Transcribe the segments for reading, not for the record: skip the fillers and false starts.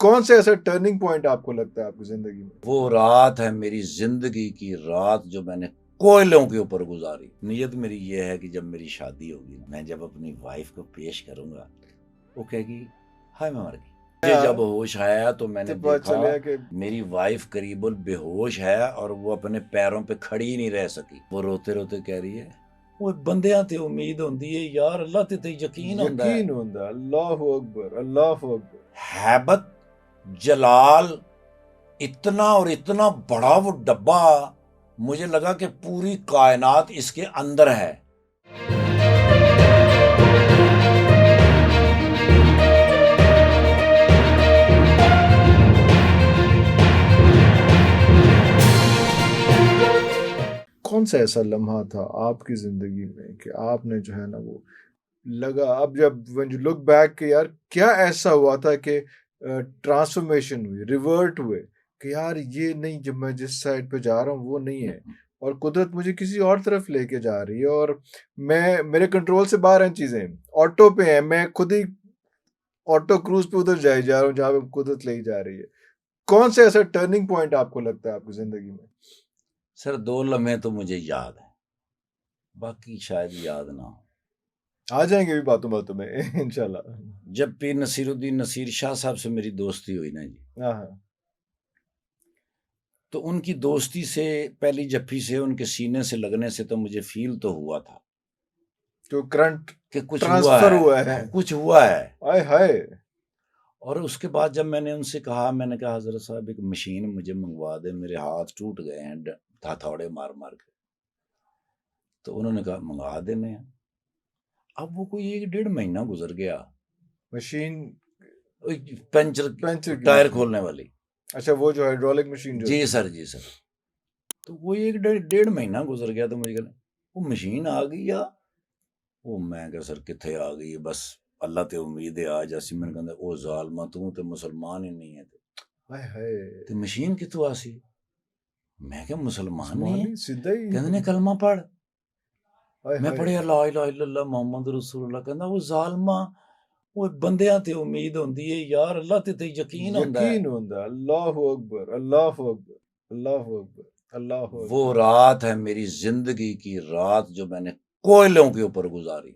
کون سے ایسا ٹرننگ پوائنٹ آپ کو لگتا ہے آپ کی زندگی میں؟ وہ رات ہے میری زندگی کی رات جو میں نے کوئلوں کے اوپر گزاری. نیت میری یہ ہے کہ جب میری شادی ہوگی میں جب اپنی وائف کو پیش کروں گا وہ کہے گی ہائے میں مر گئی. مجھے جب ہوش آیا تو میں نے تو پتہ دیکھا چلے کہ میری وائف قریب بے ہوش ہے اور وہ اپنے پیروں پہ کھڑی نہیں رہ سکی. وہ روتے روتے کہہ رہی ہے وہ بندیاں تے امید ہوندی ہے یار اللہ تے یقین ہوندا ہے. یقین ہوندا. اللہ اکبر اللہ اکبر. ہیبت جلال اتنا اور اتنا بڑا وہ ڈبہ مجھے لگا کہ پوری کائنات اس کے اندر ہے. کون سا ایسا لمحہ تھا آپ کی زندگی میں کہ آپ نے جو ہے نا وہ لگا اب جب when you look back کہ یار کیا ایسا ہوا تھا کہ ٹرانسفارمیشن ہوئی ریورٹ ہوئے کہ یار یہ نہیں جب میں جس سائڈ پہ جا رہا ہوں وہ نہیں ہے اور قدرت مجھے کسی اور طرف لے کے جا رہی ہے اور میں میرے کنٹرول سے باہر ہیں چیزیں آٹو پہ ہیں میں خود ہی آٹو کروز پہ ادھر جا رہا ہوں جہاں پہ قدرت لے جا رہی ہے. کون سے ایسا ٹرننگ پوائنٹ آپ کو لگتا ہے آپ کی زندگی میں؟ سر 2 لمحے تو مجھے یاد ہے باقی شاید یاد نہ ہو. آ جائیں گے بھی باتوں باتوں میں انشاءاللہ. جب پیر نصیر الدین نصیر شاہ صاحب سے میری دوستی ہوئی نا جی ہاں تو ان کی دوستی سے پہلی جفی سے ان کے سینے سے لگنے سے تو مجھے فیل تو ہوا تھا جو کرنٹ کہ کچھ ٹرانسفر ہوا ہے کچھ ہوا ہے. ہائے ہائے. اور اس کے بعد جب میں نے ان سے کہا میں نے کہا حضرت صاحب ایک مشین مجھے منگوا دے میرے ہاتھ ٹوٹ گئے ہیں ہتھوڑے مار مار کے. تو انہوں نے کہا منگوا دینے ہیں. اب وہ کوئی 1-1.5 مہینہ گزر گیا. مشین پنچر ٹائر کھولنے والی. اچھا وہ جو ہائیڈرولک مشین جو جی سر جی سر. تو وہ 1-1.5 مہینہ گزر گیا تو مجھے کہا وہ مشین آ گئی یا وہ میں کہ سر کتنے آ گئی بس اللہ تے امید ہے آ جاسی. میں نے کہا او ظالما تو تے مسلمان ہی نہیں ہے ہائے ہائے تے مشین کتوں آسی. میں کہ مسلمان نہیں ہے سیدھا ہی کہندے نے کلمہ پڑھ. ہائے میں ہائے. پڑھیا لا الہ الا اللہ محمد رسول اللہ. کہندا وہ ظالما وہ بندیاں تے امید ہوندی ہے یار اللہ تے یقین ہوندا ہے. یقین ہوندا. اللہ اکبر اللہ اکبر اللہ اکبر اللہ اکبر. وہ رات ہے میری زندگی کی رات جو میں نے کوئلوں کے اوپر گزاری.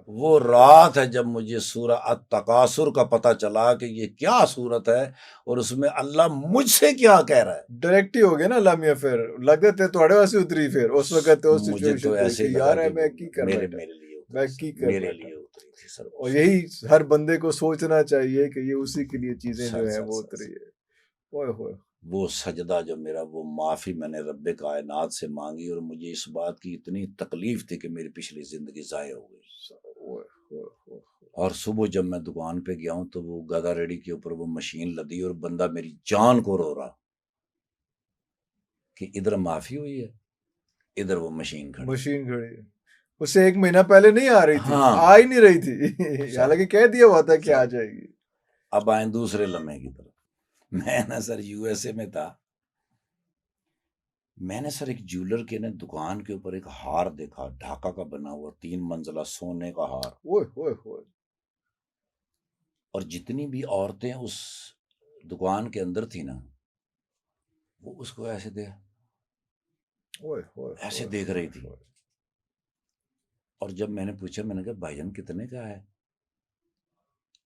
وہ رات ہے جب مجھے سورہ التکاثر کا پتہ چلا کہ یہ کیا صورت ہے اور اس میں اللہ مجھ سے کیا کہہ رہا ہے. ڈائریکٹ ہی ہو گیا نا لامیہ پھر لگتے تھے تھوڑے واسے اتری پھر اس وقت تو مجھے تو ایسے ہی یار لگا میں کی کر میرے بیٹھا لیے میں کی کر میرے بیٹھا. لیے اتری تھی سر. اور یہی ہر بندے کو سوچنا چاہیے کہ یہ اسی کے لیے چیزیں جو ہیں وہ اتری ہے. اوئے ہوئے. وہ سجدہ جو میرا وہ معافی میں نے رب کائنات سے مانگی اور مجھے اس بات کی اتنی تکلیف تھی کہ میری پچھلی زندگی ضائع ہو گئی. اور صبح جب میں دکان پہ گیا ہوں تو وہ گدا ریڈی کے اوپر وہ مشین لدی اور بندہ میری جان کو رو رہا کہ ادھر معافی ہوئی ہے ادھر وہ مشین کھڑی اسے 1 مہینہ پہلے نہیں آ رہی تھی. آ ہی نہیں رہی تھی حالانکہ کہہ دیا ہوا تھا کہ آ جائے گی. اب آئیں دوسرے لمحے کی طرف. میں نا سر یو ایس اے میں تھا. میں نے سر ایک جیولر کے دکان کے اوپر ایک ہار دیکھا ڈھاکہ کا بنا ہوا 3 منزلہ سونے کا ہار. اور جتنی بھی عورتیں اس دکان کے اندر تھی نا وہ اس کو ایسے دیکھ رہی تھی. اور جب میں نے پوچھا میں نے کہا بھائی جان کتنے کا ہے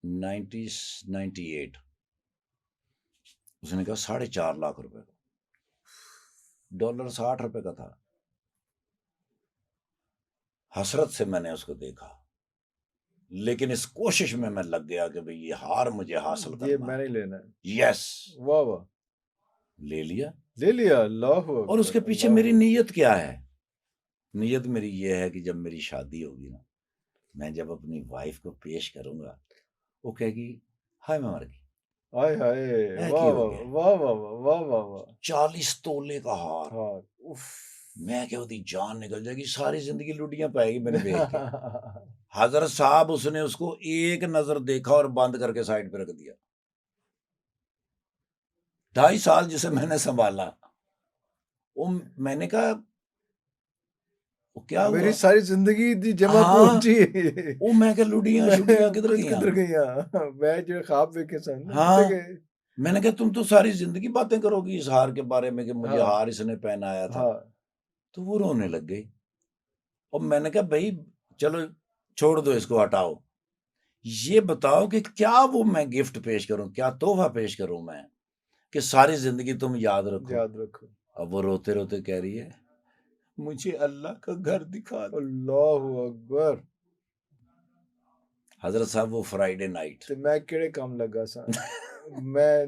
98 اس نے کہا 4.5 لاکھ روپے کا. ڈالر 60 روپے کا تھا. حسرت سے میں نے اس کو دیکھا لیکن اس کوشش میں لگ گیا کہ بھئی یہ ہار مجھے حاصل کرنا یہ میں نہیں لینا ہے. یس واہ واہ لے لیا. اللہ. اور اس کے پیچھے میری نیت کیا ہے. نیت میری یہ ہے کہ جب میری شادی ہوگی نا میں جب اپنی وائف کو پیش کروں گا وہ کہے گی ہائے میں مر گئی. ہائے ہائے واہ واہ واہ واہ واہ. 40 تولے کا ہار. میں کہ ہوتی جان نکل جائے گی ساری زندگی لوٹیاں پائے گی میرے دیکھ کے. حضرت صاحب اس نے اس کو ایک نظر دیکھا اور بند کر کے سائڈ پہ رکھ دیا. 2.5 سال جسے میں نے سنبھالا وہ میں نے کہا وہ کیا ہوا میری ساری زندگی دی جمع ہاں پونجی وہ میں کہ لڈیاں شڈیاں کدھر کدھر گئیاں گئی میں جو خواب دیکھے سن ہاں کتے گئے میں نے کہا تم تو ساری زندگی باتیں کرو گی اس ہار کے بارے میں کہ مجھے ہاں ہار اس نے پہنایا تھا ہاں تو وہ رونے لگ گئی اور میں نے کہا بھائی چلو چھوڑ دو اس کو ہٹاؤ یہ بتاؤ کہ کیا وہ میں گفٹ پیش کروں کیا تحفہ پیش کروں میں کہ ساری زندگی تم یاد رکھو یاد رکھو اب وہ روتے روتے کہہ رہی ہے مجھے اللہ کا گھر دکھا دو اللہ اکبر حضرت صاحب وہ فرائیڈے نائٹ تے میں کیڑے کام لگا سا میں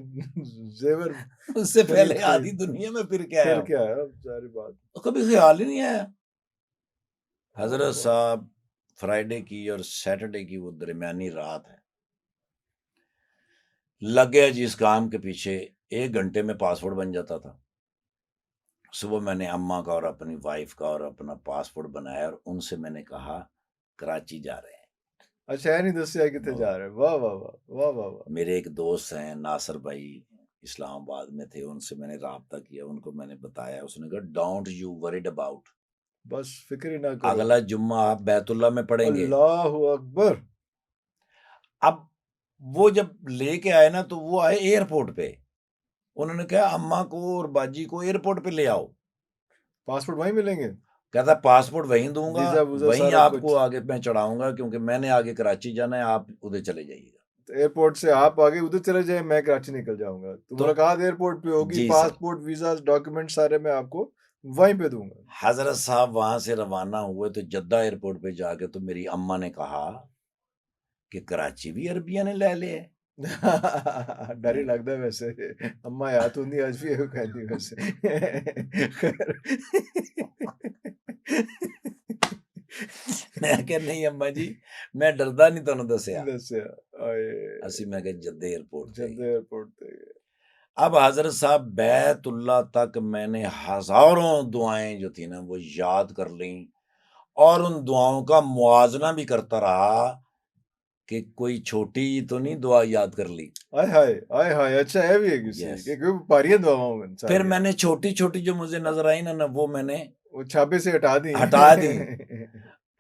زیور اس سے پہلے خرید آدھی دنیا میں پھر کیا پھر ہے کیا ہے ساری بات کبھی خیال ہی نہیں آیا حضرت صاحب فرائیڈے کی اور سیٹرڈے کی وہ درمیانی رات ہے لگ گیا جی اس کام کے پیچھے 1 گھنٹے میں پاسپورٹ بن جاتا تھا صبح میں نے اماں کا اور اپنی وائف کا اور اپنا پاسپورٹ بنایا اور ان سے میں نے کہا کراچی جا رہے ہیں اچھا ہے نہیں دسیا کتنے جا رہے واہ واہ واہ واہ واہ واہ میرے ایک دوست ہیں ناصر بھائی اسلام آباد میں تھے ان سے میں نے رابطہ کیا ان کو میں نے بتایا اس نے کہا ڈونٹ یو ورڈ اباؤٹ بس فکر ہی نہ کرو اگلا جمعہ آپ بیت اللہ میں پڑھیں گے اللہ اکبر اب وہ جب لے کے آئے نا تو وہ آئے ایئرپورٹ پہ انہوں نے کہا اماں کو اور باجی کو ایئرپورٹ پہ لے آؤ پاسپورٹ وہیں ملیں گے کہتا پاسپورٹ وہیں دوں گا ویزا ووزا وہیں سارا آپ کچھ کو آگے میں چڑھاؤں گا کیونکہ میں نے آگے کراچی جانا ہے آپ ادھر چلے جائیے گا ایئرپورٹ سے آپ آگے ادھر چلے جائیں میں کراچی نکل جاؤں گا تو ملاقات ایئرپورٹ پہ ہوگی جی سر پاسپورٹ ویزا ڈاکیومنٹ سارے میں آپ کو وہیں پہ دوں گا حضرت صاحب وہاں سے روانہ ہوئے تو جدہ ایئرپورٹ پہ جا کے تو میری اماں نے کہا کہ کراچی بھی عربیہ نے لے لے ڈر ہی لگتا ہے ویسے اما یاد ہوندی اج بھی کہندی ویسے میں کہ نہیں اماں جی میں ڈردا نہیں تانوں دسیا دسیا اسی میں کہ جدہ ایئرپورٹ تے جدہ ایئرپورٹ تے اب حضرت صاحب بیت اللہ تک میں نے ہزاروں دعائیں جو تھی نا وہ یاد کر لیں اور ان دعاؤں کا موازنہ بھی کرتا رہا کہ کوئی چھوٹی تو نہیں دعا یاد کر لی آئے ہائے اچھا ہے بھی ہے کسی کہ کوئی پاریاں دعاؤں میں پھر میں نے چھوٹی چھوٹی جو مجھے نظر آئی نا وہ میں نے وہ چھاپے سے ہٹا دی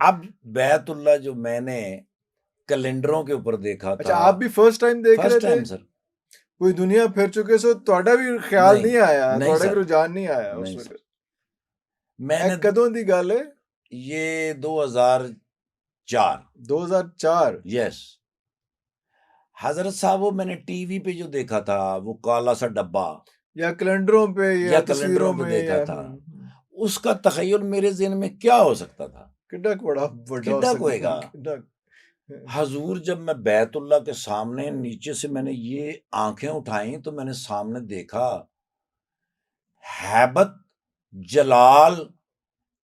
اب بیت اللہ جو میں نے کیلنڈروں کے اوپر دیکھا تھا اچھا آپ بھی فرسٹ ٹائم دیکھ رہے تھے سر کوئی دنیا پھر چکے سو تہاڈا بھی خیال نہیں آیا تہاڈا بھی رجحان نہیں آیا اس وقت میں نے کدوں دی گل ہے یہ 2004 یس حضرت صاحب وہ میں نے ٹی وی پہ جو دیکھا تھا وہ کالا سا ڈبا یا کیلنڈروں پہ یا تصویروں میں دیکھا تھا اس کا تخیل میرے ذہن میں کیا ہو سکتا تھا کڈا بڑا کڈا کوئے گا حضور جب میں بیت اللہ کے سامنے نیچے سے میں نے یہ آنکھیں اٹھائیں تو میں نے سامنے دیکھا ہیبت جلال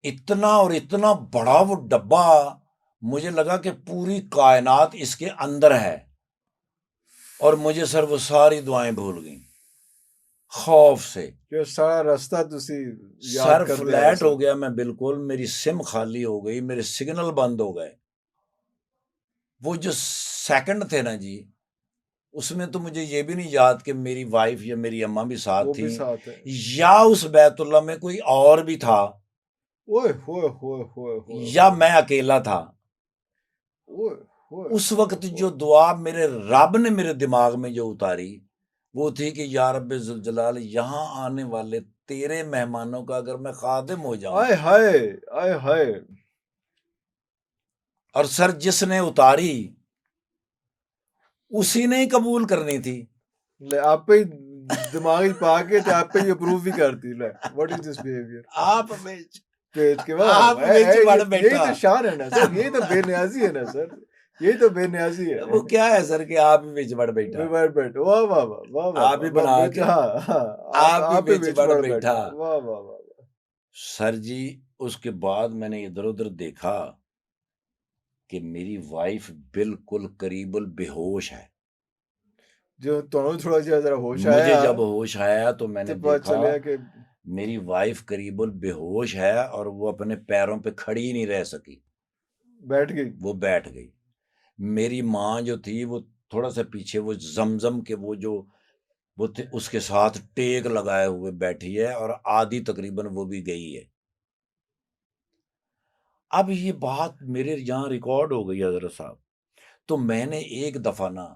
اتنا اور اتنا بڑا وہ ڈبا مجھے لگا کہ پوری کائنات اس کے اندر ہے اور مجھے سر وہ ساری دعائیں بھول گئیں خوف سے جو سارا راستہ تسی سر فلیٹ ہو گیا میں بالکل میری سم خالی ہو گئی میرے سگنل بند ہو گئے وہ جو سیکنڈ تھے نا جی اس میں تو مجھے یہ بھی نہیں یاد کہ میری وائف یا میری اماں بھی ساتھ تھی یا اس بیت اللہ میں کوئی اور بھی تھا یا میں اکیلا تھا اس وقت جو دعا میرے رب نے میرے دماغ میں جو اتاری وہ تھی کہ یا رب ذوالجلال یہاں آنے والے تیرے مہمانوں کا اگر میں خادم ہو جاؤں ہائے اور سر جس نے اتاری اسی نے ہی قبول کرنی تھی آپ پہ دماغی پا کے تے آپ پہ ہی اپروو بھی کرتی لے واٹ از دس بیہیوئر آپ پیج کے آپ یہی تو شان ہے نا سر یہی تو بے نیازی ہے نا سر یہی تو بے نیازی ہے وہ کیا ہے سر کہ آپ ہی بڑ بیٹھا واہ واہ واہ آپ ہی بنا کے آپ ہی بڑ بیٹھا واہ واہ واہ سر جی اس کے بعد میں نے ادھر ادھر دیکھا کہ میری وائف بالکل قریب بے ہوش ہے جو تھوڑا ذرا ہوش آیا مجھے جب ہوش آیا تو میں نے دیکھا کہ میری وائف قریب بے ہوش ہے اور وہ اپنے پیروں پہ کھڑی نہیں رہ سکی وہ بیٹھ گئی میری ماں جو تھی وہ تھوڑا سا پیچھے وہ زمزم کے وہ اس کے ساتھ ٹیک لگائے ہوئے بیٹھی ہے اور آدھی تقریباً وہ بھی گئی ہے اب یہ بات میرے یہاں ریکارڈ ہو گئی حضرت صاحب. تو میں نے ایک دفعہ نا،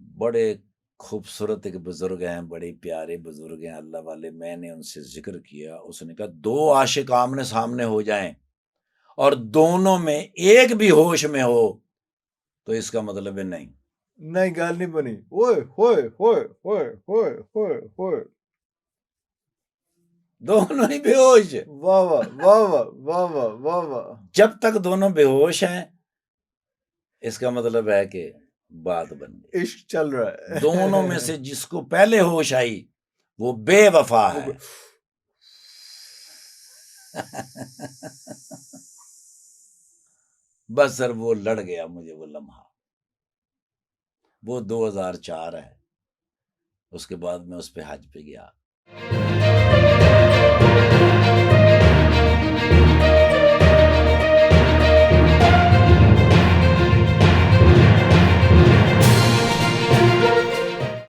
بڑے خوبصورت ایک بزرگ ہیں، بڑے پیارے بزرگ ہیں اللہ والے، میں نے ان سے ذکر کیا. اس نے کہا 2 عاشق آمنے سامنے ہو جائیں اور دونوں میں ایک بھی ہوش میں ہو تو اس کا مطلب ہے نہیں. نہیں گال نہیں بنی. اوئے ہوئے ہوئے ہوئے ہوئے ہوئے ہوئے. دونوں ہی بے ہوش. واہ واہ واہ واہ واہ واہ واہ واہ. جب تک دونوں بے ہوش ہیں اس کا مطلب ہے کہ بات بن گئی. عشق چل رہا ہے. دونوں میں سے جس کو پہلے ہوش آئی وہ بے وفا ہے. بس سر وہ لڑ گیا مجھے وہ لمحہ. وہ 2004 ہے. اس کے بعد میں اس پہ حج پہ گیا.